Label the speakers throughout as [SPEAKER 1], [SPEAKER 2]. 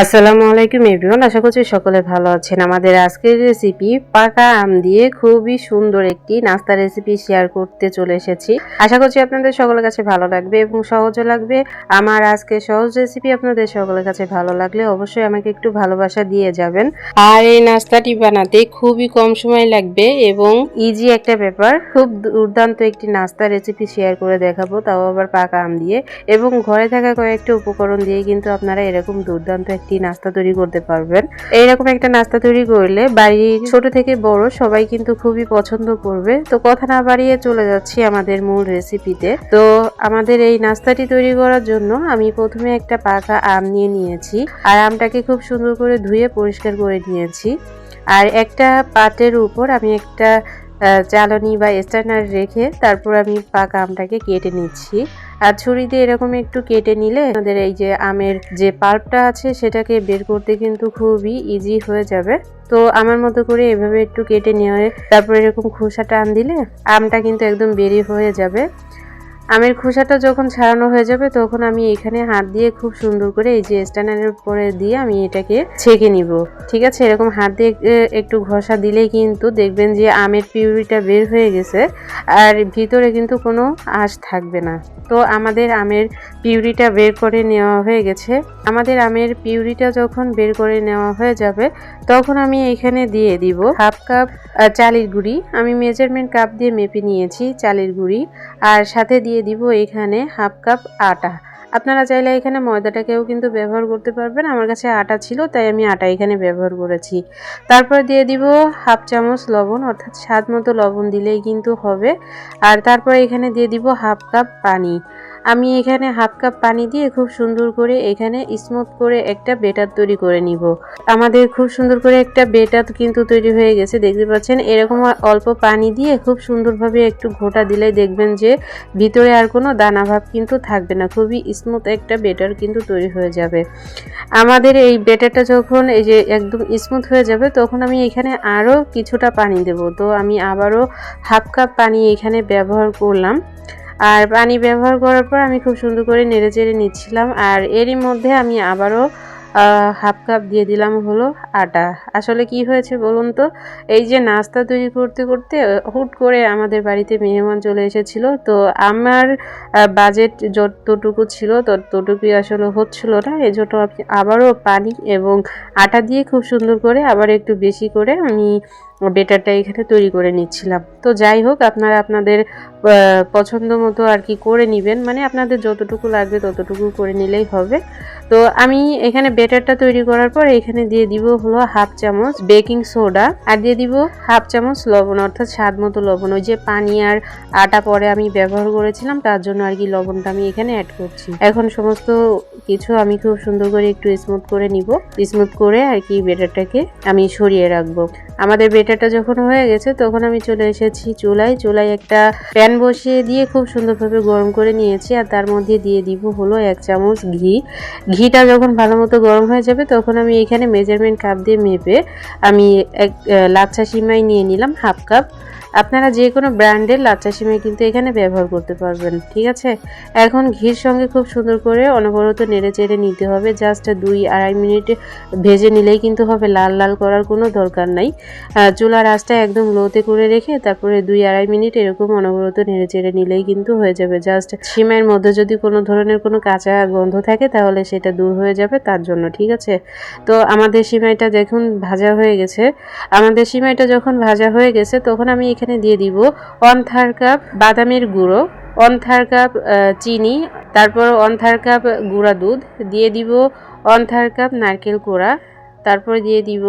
[SPEAKER 1] আসসালামু আলাইকুম এভরিওয়ান, আশা করছি সকলে ভালো আছেন। আমাদের আজকের রেসিপি পাকা আম দিয়ে খুবই সুন্দর একটি নাস্তা রেসিপি শেয়ার করতে চলে এসেছি। আশা করছি আপনাদের সকলের কাছে ভালো লাগবে এবং সহজও লাগবে। আমার আজকে সহজ রেসিপি আপনাদের সকলের কাছে ভালো লাগলে অবশ্যই আমাকে একটু ভালোবাসা দিয়ে যাবেন। আর এই নাস্তাটি বানাতে খুবই কম সময় লাগবে এবং ইজি একটা ব্যাপার। খুব দুর্দান্ত একটি নাস্তা রেসিপি শেয়ার করে দেখাবো, তাও আবার পাকা আম দিয়ে, এবং ঘরে থাকা কয়েকটা উপকরণ দিয়ে কিন্তু আপনারা এরকম দুর্দান্ত একটি নাস্তা তৈরি করতে পারবেন। এইরকম একটা নাস্তা তৈরি করলে বাড়ির ছোট থেকে বড় সবাই কিন্তু খুবই পছন্দ করবে। তো কথা না বাড়িয়ে চলে যাচ্ছি আমাদের মূল রেসিপিতে। তো আমাদের এই নাস্তাটি তৈরি করার জন্য আমি প্রথমে একটা পাকা আম নিয়েছি, আর আমটাকে খুব সুন্দর করে ধুয়ে পরিষ্কার করে নিয়েছি। আর একটা পাটের উপর আমি একটা চালনি বা স্ট্যান্ডার রেখে তারপর আমি পাকা আমটাকে কেটে নিচ্ছি। আর ছুরি দিয়ে এরকম একটু কেটে নিলে আমাদের এই যে আমের যে পাল্পটা আছে সেটাকে বের করতে কিন্তু খুবই ইজি হয়ে যাবে। তো আমার মতো করে এভাবে একটু কেটে নিয়ে তারপর এরকম খোসা টান দিলে আমটা কিন্তু একদম বেরিয়ে হয়ে যাবে। আমের খোসাটা যখন ছাড়ানো হয়ে যাবে তখন আমি এখানে হাত দিয়ে খুব সুন্দর করে এই যে স্ট্যান্ডারের উপরে দিয়ে আমি এটাকে ছেঁকে নিব। ঠিক আছে, এরকম হাত দিয়ে একটু ঘষা দিলেই কিন্তু দেখবেন যে আমের পিউরিটা বের হয়ে গেছে, আর ভিতরে কিন্তু কোনো আঁশ থাকবে না। তো আমাদের আমের পিউরিটা বের করে নেওয়া হয়ে গেছে। আমাদের আমের পিউরিটা যখন বের করে নেওয়া হয়ে যাবে তখন আমি এখানে দিয়ে দিব হাফ কাপ চালের গুঁড়ি। আমি মেজারমেন্ট কাপ দিয়ে মেপে নিয়েছি চালের গুঁড়ি, আর সাথে দিয়ে দিব এখানে হাফ কাপ আটা। আপনারা চাইলে এখানে ময়দাটাকেও কিন্তু ব্যবহার করতে পারবেন। আমার কাছে আটা ছিল তাই আমি আটা এখানে ব্যবহার করেছি। তারপর দিয়ে দিব হাফ চামচ লবণ, অর্থাৎ স্বাদ মতো লবণ দিলেই কিন্তু হবে। আর তারপর এখানে দিয়ে দিব হাফ কাপ পানি। আমি এখানে হাফ কাপ পানি দিয়ে খুব সুন্দর করে এখানে স্মুথ করে একটা বেটার তৈরি করে নিব। আমাদের খুব সুন্দর করে একটা বেটার কিন্তু তৈরি হয়ে গেছে, দেখতে পাচ্ছেন। এরকম অল্প পানি দিয়ে খুব সুন্দরভাবে একটু ঘোটা দিলে দেখবেন যে ভিতরে আর কোনো দানা ভাব কিন্তু থাকবে না, খুবই স্মুথ একটা বেটার কিন্তু তৈরি হয়ে যাবে। আমাদের এই বেটারটা যখন এই যে একদম স্মুথ হয়ে যাবে তখন আমি এখানে আরও কিছুটা পানি দেব। তো আমি আবারও হাফ কাপ পানি এখানে ব্যবহার করলাম। আর পানি ব্যবহার করার পর আমি খুব সুন্দর করে নেড়ে চেড়ে নিচ্ছিলাম। আর এরই মধ্যে আমি আবারও হাফ কাপ দিয়ে দিলাম হলো আটা। আসলে কি হয়েছে বলুন তো, এই যে নাস্তা তৈরি করতে করতে হুট করে আমাদের বাড়িতে মেহমান চলে এসেছিল। তো আমার বাজেট যতটুকু ছিল ততটুকুই আসলে হচ্ছিল না, এজন্য আমি আবারও পানি এবং আটা দিয়ে খুব সুন্দর করে আবার একটু বেশি করে আমি বেটারটা এখানে তৈরি করে নিচ্ছিলাম। তো যাই হোক, আপনারা আপনাদের পছন্দ মতো আর কি করে নেবেন, মানে আপনাদের যতটুকু লাগবে ততটুকু করে নিলেই হবে। তো আমি এখানে বেটারটা তৈরি করার পর এখানে দিয়ে দিব হলো হাফ চামচ বেকিং সোডা, আর দিয়ে দিব হাফ চামচ লবণ, অর্থাৎ স্বাদ মতো লবণ। ওই যে পানি আর আটা পরে আমি ব্যবহার করেছিলাম তার জন্য আর কি লবণটা আমি এখানে অ্যাড করছি। এখন সমস্ত কিছু আমি খুব সুন্দর করে একটু স্মুথ করে নিব। স্মুথ করে আর কি বেটারটাকে আমি সরিয়ে রাখবো। আমাদের বেটারটা যখন হয়ে গেছে তখন আমি চলে এসেছি চুলায় একটা প্যান বসিয়ে দিয়ে খুব সুন্দরভাবে গরম করে নিয়েছি। আর তার মধ্যে দিয়ে দিব হলো 1 চামচ ঘি। ঘিটা যখন ভালো মতো গরম হয়ে যাবে তখন আমি এখানে মেজারমেন্ট কাপ দিয়ে মেপে আমি এক লাচ্ছা সিমাই নিয়ে নিলাম হাফ কাপ। আপনারা যে কোনো ব্র্যান্ডের লাচ্ছা সিমাই কিন্তু এখানে ব্যবহার করতে পারবেন। ঠিক আছে, এখন ঘির সঙ্গে খুব সুন্দর করে অনবরত নেড়ে চেড়ে নিতে হবে। জাস্ট 2-2.5 মিনিট ভেজে নিলেই কিন্তু হবে, লাল লাল করার কোনো দরকার নাই। চুলার আঁচটা একদম লোতে করে রেখে তারপরে 2-2.5 মিনিট এরকম অনবরত নেড়ে চেড়ে নিলেই কিন্তু হয়ে যাবে। জাস্ট সিমাইয়ের মধ্যে যদি কোনো ধরনের কোনো কাঁচা গন্ধ থাকে তাহলে সেটা দূর হয়ে যাবে তার জন্য। ঠিক আছে, তো আমাদের সিমাইটা যখন ভাজা হয়ে গেছে, তখন আমি এখানে দিয়ে দিব 1/3 কাপ বাদামের গুঁড়ো, 1/3 কাপ চিনি, তারপর 1/3 কাপ গুঁড়া দুধ দিয়ে দিব, 1/3 কাপ নারকেল কোড়া, তারপর দিয়ে দিব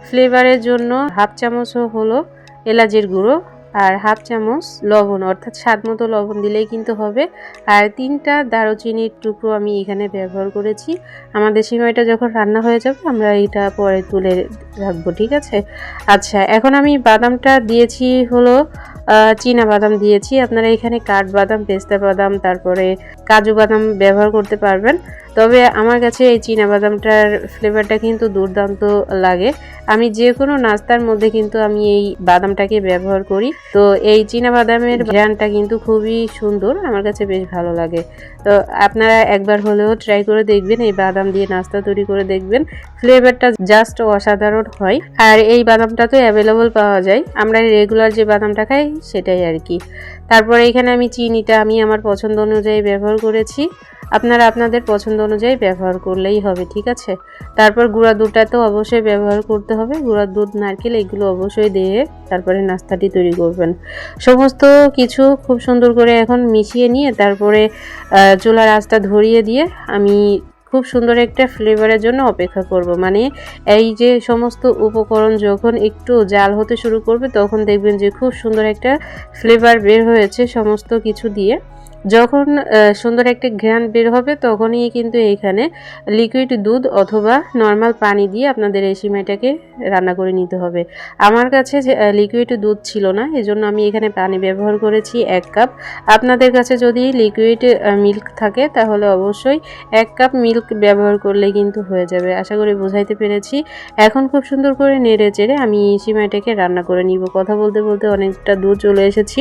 [SPEAKER 1] ফ্লেভারের জন্য হাফ চামচ হলো এলাচের গুঁড়ো, আর হাফ চামচ লবণ, অর্থাৎ স্বাদ মতো লবণ দিলেই কিন্তু হবে। আর 3টা দারুচিনির টুকরো আমি এখানে ব্যবহার করেছি। আমাদের সিমাইটা যখন রান্না হয়ে যাবে আমরা এটা পরে তুলে রাখবো। ঠিক আছে, আচ্ছা, এখন আমি বাদামটা দিয়েছি হলো চীনা বাদাম দিয়েছি। আপনারা এখানে কাঠবাদাম, পেস্তা বাদাম, তারপরে কাজু বাদাম ব্যবহার করতে পারবেন। তো তবে আমার কাছে এই চীনাবাদামটার ফ্লেভারটা কিন্তু দুর্দান্ত লাগে। আমি যে কোনো নাস্তার মধ্যে কিন্তু আমি এই বাদামটাকে ব্যবহার করি। তো এই চীনাবাদামের ঘ্রাণটা কিন্তু খুবই সুন্দর, আমার কাছে বেশ ভালো লাগে। তো আপনারা একবার হলেও ট্রাই করে দেখবেন, এই বাদাম দিয়ে নাস্তা তৈরি করে দেখবেন, ফ্লেভারটা জাস্ট অসাধারণ হয়। আর এই বাদামটা তো অ্যাভেলেবল পাওয়া যায়, আমরা রেগুলার যে বাদামটা খাই সেটাই আর কি। তারপরে এখানে আমি চিনিটা আমি আমার পছন্দ অনুযায়ী ব্যবহার করেছি, আপনারা আপনাদের পছন্দ অনুযায়ী ব্যবহার করলেই হবে, ঠিক আছে। তারপর গুঁড়া দুধটা তো অবশ্যই ব্যবহার করতে হবে, গুঁড়া দুধ, নারকেল এগুলো অবশ্যই দিয়ে তারপরে নাস্তাটি তৈরি করবেন। সমস্ত কিছু খুব সুন্দর করে এখন মিশিয়ে নিয়ে তারপরে চুলার আঁচটা ধরিয়ে দিয়ে আমি খুব সুন্দর একটা ফ্লেভারের জন্য অপেক্ষা করব। মানে এই যে সমস্ত উপকরণ যখন একটু জাল হতে শুরু করবে তখন দেখবেন যে খুব সুন্দর একটা ফ্লেভার বের হয়েছে সমস্ত কিছু দিয়ে। যখন সুন্দর একটা ঘ্রাণ বের হবে তখনই কিন্তু এখানে লিকুইড দুধ অথবা নর্মাল পানি দিয়ে আপনাদের এই সিমাইটাকে রান্না করে নিতে হবে। আমার কাছে লিকুইড দুধ ছিল না, এজন্য আমি এখানে পানি ব্যবহার করেছি 1 কাপ। আপনাদের কাছে যদি লিকুইড মিল্ক থাকে তাহলে অবশ্যই 1 কাপ মিল্ক ব্যবহার করলে কিন্তু হয়ে যাবে। আশা করি বোঝাইতে পেরেছি। এখন খুব সুন্দর করে নেড়ে চেড়ে আমি সিমাইটাকে রান্না করে নিব। কথা বলতে বলতে অনেকটা দূর চলে এসেছি।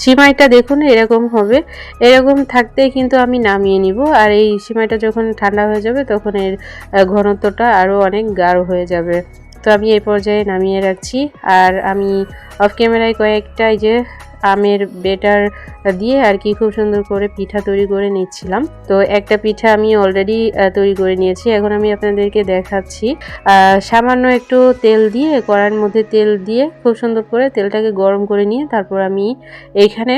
[SPEAKER 1] সিমাইটা দেখুন এরকম হবে, এরকম থাকতেই কিন্তু আমি নামিয়ে নিব। আর এই সিমাইটা যখন ঠান্ডা হয়ে যাবে তখন এর ঘনত্বটা আরও অনেক গাঢ় হয়ে যাবে। তো আমি এই পর্যায়ে নামিয়ে রাখছি। আর আমি অফ ক্যামেরায় কয়েকটা এই যে আমের বেটার দিয়ে আর কি খুব সুন্দর করে পিঠা তৈরি করে নিচ্ছিলাম। তো একটা পিঠা আমি অলরেডি তৈরি করে নিয়েছি, এখন আমি আপনাদেরকে দেখাচ্ছি। সামান্য একটু তেল দিয়ে, কড়াইয়ের মধ্যে তেল দিয়ে খুব সুন্দর করে তেলটাকে গরম করে নিয়ে তারপর আমি এইখানে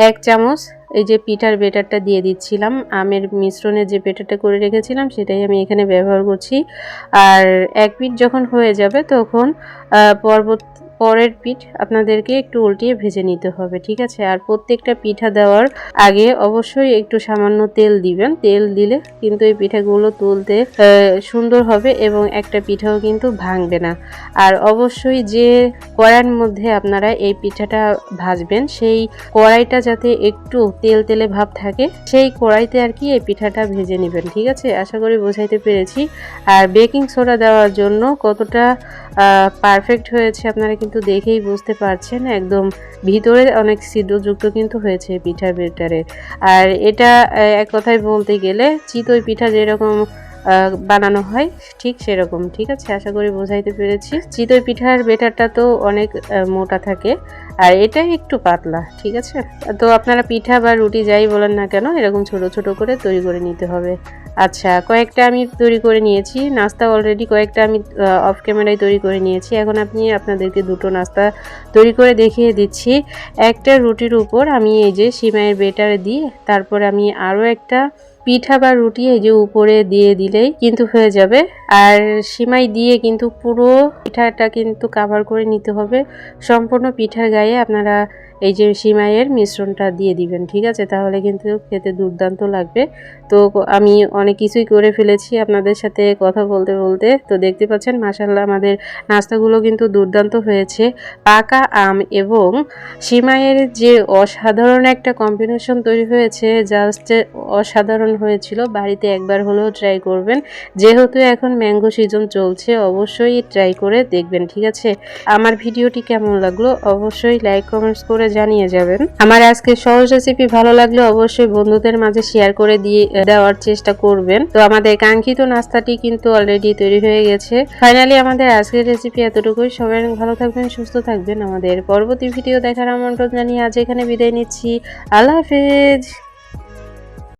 [SPEAKER 1] 1 চামচ এই যে পিঠার বেটারটা দিয়ে দিচ্ছিলাম। আমের মিশ্রণে যে বেটারটা করে রেখেছিলাম সেটাই আমি এখানে ব্যবহার করছি। আর এক পিঠ যখন হয়ে যাবে তখন পরের পিঠ আপনাদেরকে একটু উল্টিয়ে ভেজে নিতে হবে, ঠিক আছে। আর প্রত্যেকটা পিঠা দেওয়ার আগে অবশ্যই একটু সামান্য তেল দিবেন, তেল দিলে কিন্তু এই পিঠাগুলো তুলতে সুন্দর হবে এবং একটা পিঠাও কিন্তু ভাঙবে না। আর অবশ্যই যে কড়াইয়ের মধ্যে আপনারা এই পিঠাটা ভাজবেন সেই কড়াইটা যাতে একটু তেল তেলে ভাব থাকে, সেই কড়াইতে আর কি এই পিঠাটা ভেজে নেবেন, ঠিক আছে। আশা করি বোঝাইতে পেরেছি। আর বেকিং সোডা দেওয়ার জন্য কতটা পারফেক্ট হয়েছে আপনারা কিন্তু দেখেই বুঝতে পারছেন, একদম ভিতরে অনেক ছিদ্রযুক্ত কিন্তু হয়েছে পিঠার বেটারে। আর এটা এক কথায় বলতে গেলে চিতই পিঠা যেরকম বানানো হয় ঠিক সেরকম, ঠিক আছে। আশা করি বোঝাইতে পেরেছি। চিতই পিঠার বেটারটা তো অনেক মোটা থাকে আর এটা একটু পাতলা, ঠিক আছে। তো আপনারা পিঠা বা রুটি যাই বলেন না কেন এরকম ছোট ছোট করে তৈরি করে নিতে হবে। আচ্ছা, কয়েকটা আমি তৈরি করে নিয়েছি, নাস্তা অলরেডি কয়েকটা আমি অফ ক্যামেরায় তৈরি করে নিয়েছি। এখন আপনাদেরকে দুটো নাস্তা তৈরি করে দেখিয়ে দিচ্ছি। একটা রুটির উপর আমি এই যে সিমাইয়ের বেটার দিয়ে তারপর আমি আরও একটা পিঠা বা রুটি এই যে উপরে দিয়ে দিলেই কিন্তু হয়ে যাবে। আর সিমাই দিয়ে কিন্তু পুরো পিঠাটা কিন্তু কভার করে নিতে হবে। সম্পূর্ণ পিঠার গায়ে আপনারা এই যে সিমাইয়ের মিশ্রণটা দিয়ে দিবেন, ঠিক আছে। তাহলে কিন্তু খেতে দুর্দান্ত লাগবে। তো আমি অনেক কিছুই করে ফেলেছি আপনাদের সাথে কথা বলতে বলতে। তো দেখতে পাচ্ছেন মাশাআল্লাহ আমাদের নাস্তাগুলো কিন্তু দুর্দান্ত হয়েছে। পাকা আম এবং সিমাইয়ের যে অসাধারণ একটা কম্বিনেশন তৈরি হয়েছে, জাস্ট অসাধারণ হয়েছিল। বাড়িতে একবার হলেও ট্রাই করবেন, যেহেতু এখন ম্যাঙ্গো সিজন চলছে অবশ্যই ট্রাই করে দেখবেন, ঠিক আছে। আমার ভিডিওটি কেমন লাগলো অবশ্যই লাইক কমেন্টস করে জানিয়ে যাবেন। আমার আজকে সহজ রেসিপি ভালো লাগলে অবশ্যই বন্ধুদের মাঝে শেয়ার করে দেওয়ার চেষ্টা করবেন। তো আমাদের কাঙ্ক্ষিত নাস্তাটি কিন্তু অলরেডি তৈরি হয়ে গেছে। ফাইনালি আমাদের আজকের রেসিপি এতটুকুই। সবাই ভালো থাকবেন, সুস্থ থাকবেন। আমাদের পরবর্তী ভিডিও দেখার আমন্ত্রণ জানিয়ে আজ এখানে বিদায় নিচ্ছি। আল্লাহ হাফেজ।